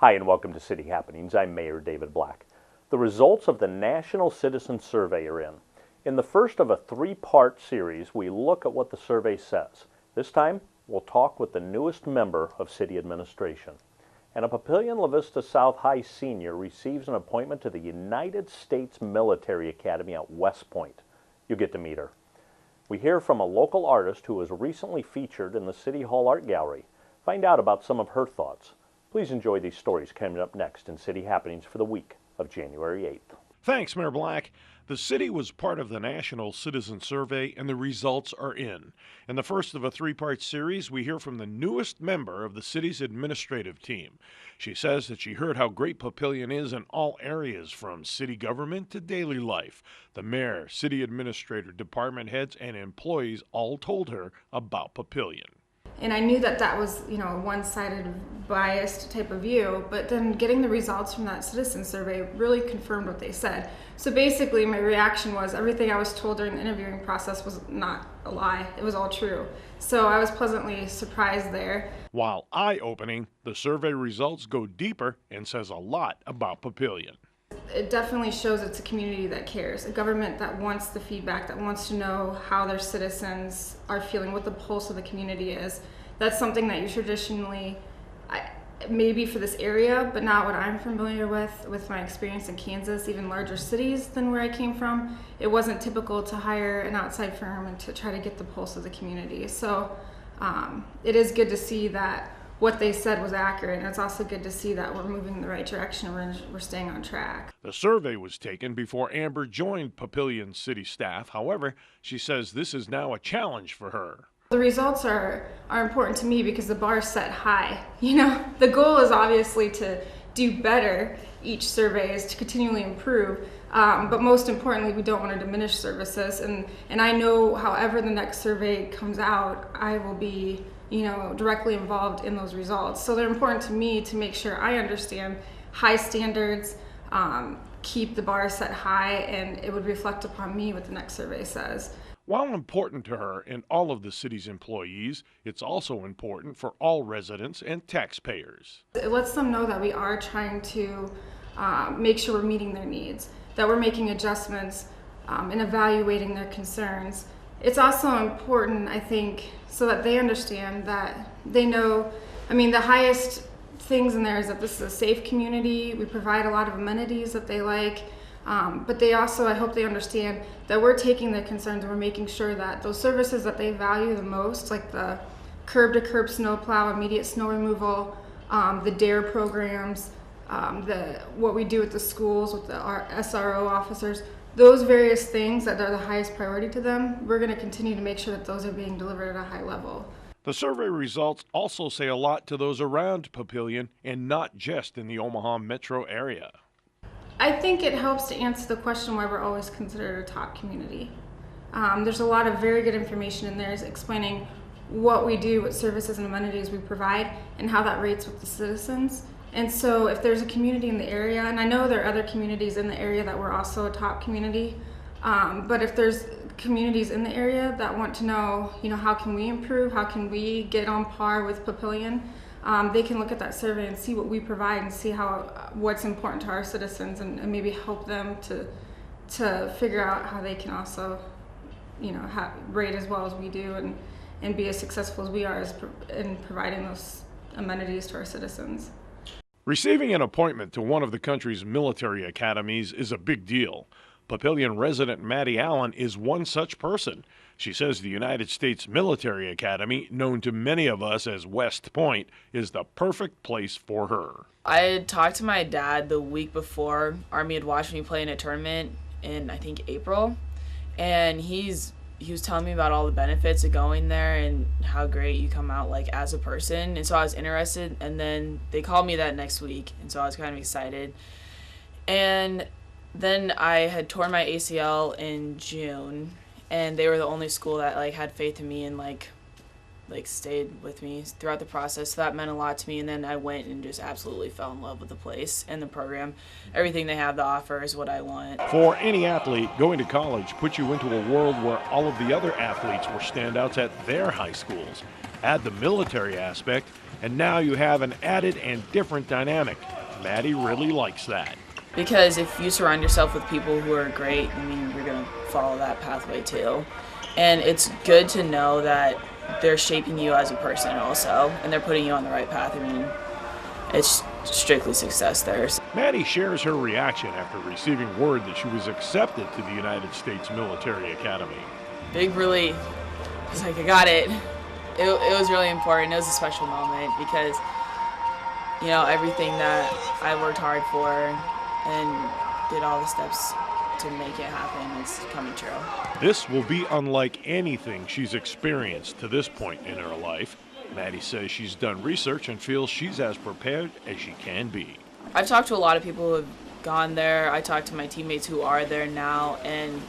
Hi and welcome to City Happenings. I'm Mayor David Black. The results of the National Citizen Survey are in. In the first of a three-part series, we look at what the survey says. This time, we'll talk with the newest member of city administration. And a Papillion-La Vista South High senior receives an appointment to the United States Military Academy at West Point. You'll get to meet her. We hear from a local artist who was recently featured in the City Hall Art Gallery. Find out about some of her thoughts. Please enjoy these stories coming up next in City Happenings for the week of January 8th. Thanks, Mayor Black. The city was part of the National Citizen Survey, and the results are in. In the first of a three-part series, we hear from the newest member of the city's administrative team. She says that she heard how great Papillion is in all areas, from city government to daily life. The mayor, city administrator, department heads, and employees all told her about Papillion. And I knew that that was, a one-sided, biased type of view, but then getting the results from that citizen survey really confirmed what they said. So basically, my reaction was everything I was told during the interviewing process was not a lie. It was all true. So I was pleasantly surprised there. While eye-opening, the survey results go deeper and says a lot about Papillion. It definitely shows it's a community that cares, a government that wants the feedback, that wants to know how their citizens are feeling, what the pulse of the community is. That's something that you traditionally, maybe for this area, but not what I'm familiar with my experience in Kansas, even larger cities than where I came from. It wasn't typical to hire an outside firm and to try to get the pulse of the community. So it is good to see that what they said was accurate, and it's also good to see that we're moving in the right direction and we're staying on track. The survey was taken before Amber joined Papillion city staff. However, she says this is now a challenge for her. The results are important to me because the bar is set high. The goal is obviously to do better. Each survey is to continually improve, but most importantly, we don't want to diminish services. And I know, however the next survey comes out, I will be directly involved in those results. So they're important to me to make sure I understand high standards, keep the bar set high, and it would reflect upon me what the next survey says. While important to her and all of the city's employees, it's also important for all residents and taxpayers. It lets them know that we are trying to make sure we're meeting their needs, that we're making adjustments and evaluating their concerns. It's also important, I think, so that they understand that they know, the highest things in there is that this is a safe community. We provide a lot of amenities that they like, but they also, I hope they understand that we're taking their concerns and we're making sure that those services that they value the most, like the curb-to-curb snowplow, immediate snow removal, the DARE programs, what we do at the schools with our SRO officers, those various things that are the highest priority to them, we're going to continue to make sure that those are being delivered at a high level. The survey results also say a lot to those around Papillion and not just in the Omaha metro area. I think it helps to answer the question why we're always considered a top community. There's a lot of very good information in there explaining what we do, what services and amenities we provide, and how that rates with the citizens. And so if there's a community in the area, and I know there are other communities in the area that we're also a top community, but if there's communities in the area that want to know, how can we improve, how can we get on par with Papillion, they can look at that survey and see what we provide and see what's important to our citizens and maybe help them to figure out how they can also, rate as well as we do and be as successful as we are in providing those amenities to our citizens. Receiving an appointment to one of the country's military academies is a big deal. Papillion resident Maddie Allen is one such person. She says the United States Military Academy, known to many of us as West Point, is the perfect place for her. I had talked to my dad the week before. Army had watched me play in a tournament in, I think, April, and he was telling me about all the benefits of going there and how great you come out as a person. And so I was interested, and then they called me that next week, and so I was kind of excited. And then I had torn my ACL in June, and they were the only school that had faith in me and like stayed with me throughout the process. So that meant a lot to me. And then I went and just absolutely fell in love with the place and the program. Everything they have to offer is what I want. For any athlete, going to college puts you into a world where all of the other athletes were standouts at their high schools. Add the military aspect, and now you have an added and different dynamic. Maddie really likes that. Because if you surround yourself with people who are great, I mean, you're going to follow that pathway too. And it's good to know that they're shaping you as a person also, and they're putting you on the right path. I mean, it's strictly success there. Maddie shares her reaction after receiving word that she was accepted to the United States Military Academy. Big relief. It's like, I got it. It was really important. It was a special moment because, you know, everything that I worked hard for and did all the steps to make it happen is coming true. This will be unlike anything she's experienced to this point in her life. Maddie says she's done research and feels she's as prepared as she can be. I've talked to a lot of people who have gone there. I talked to my teammates who are there now, and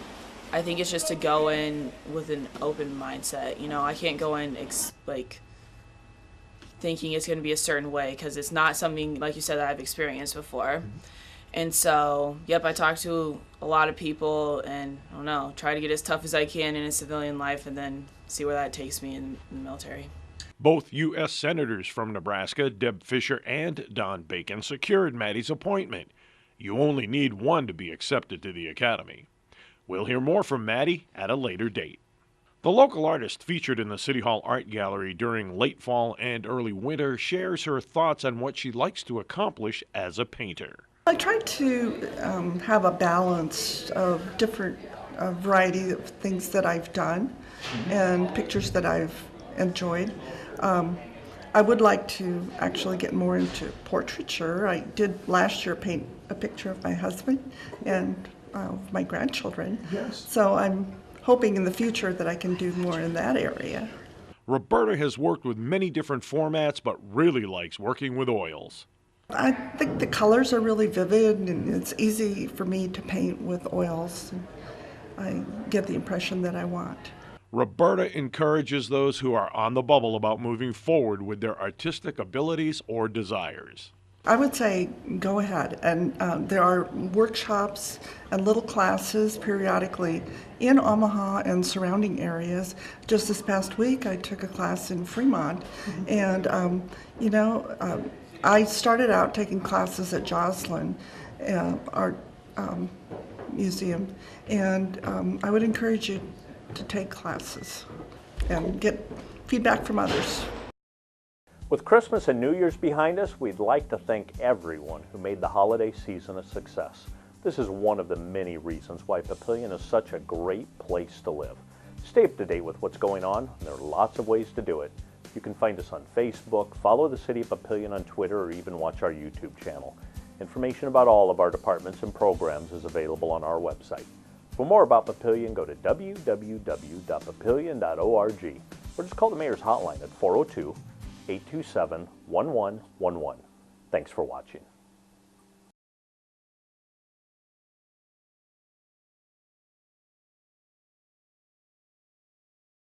I think it's just to go in with an open mindset. You know, I can't go in thinking it's going to be a certain way because it's not something, like you said, that I've experienced before. And so, yep, I talked to a lot of people and, I don't know, try to get as tough as I can in a civilian life and then see where that takes me in the military. Both U.S. Senators from Nebraska, Deb Fischer and Don Bacon, secured Maddie's appointment. You only need one to be accepted to the academy. We'll hear more from Maddie at a later date. The local artist featured in the City Hall Art Gallery during late fall and early winter shares her thoughts on what she likes to accomplish as a painter. I try to have a balance of different variety of things that I've done and pictures that I've enjoyed. I would like to actually get more into portraiture. I did last year paint a picture of my husband and my grandchildren. Yes. So I'm hoping in the future that I can do more in that area. Roberta has worked with many different formats but really likes working with oils. I think the colors are really vivid and it's easy for me to paint with oils. I get the impression that I want. Roberta encourages those who are on the bubble about moving forward with their artistic abilities or desires. I would say go ahead, and there are workshops and little classes periodically in Omaha and surrounding areas. Just this past week I took a class in Fremont, and I started out taking classes at Joslin Art Museum, and I would encourage you to take classes and get feedback from others. With Christmas and New Year's behind us, we'd like to thank everyone who made the holiday season a success. This is one of the many reasons why Papillion is such a great place to live. Stay up to date with what's going on, and there are lots of ways to do it. You can find us on Facebook, follow the City of Papillion on Twitter, or even watch our YouTube channel. Information about all of our departments and programs is available on our website. For more about Papillion, go to www.papillion.org or just call the Mayor's Hotline at 402-827-1111. Thanks for watching.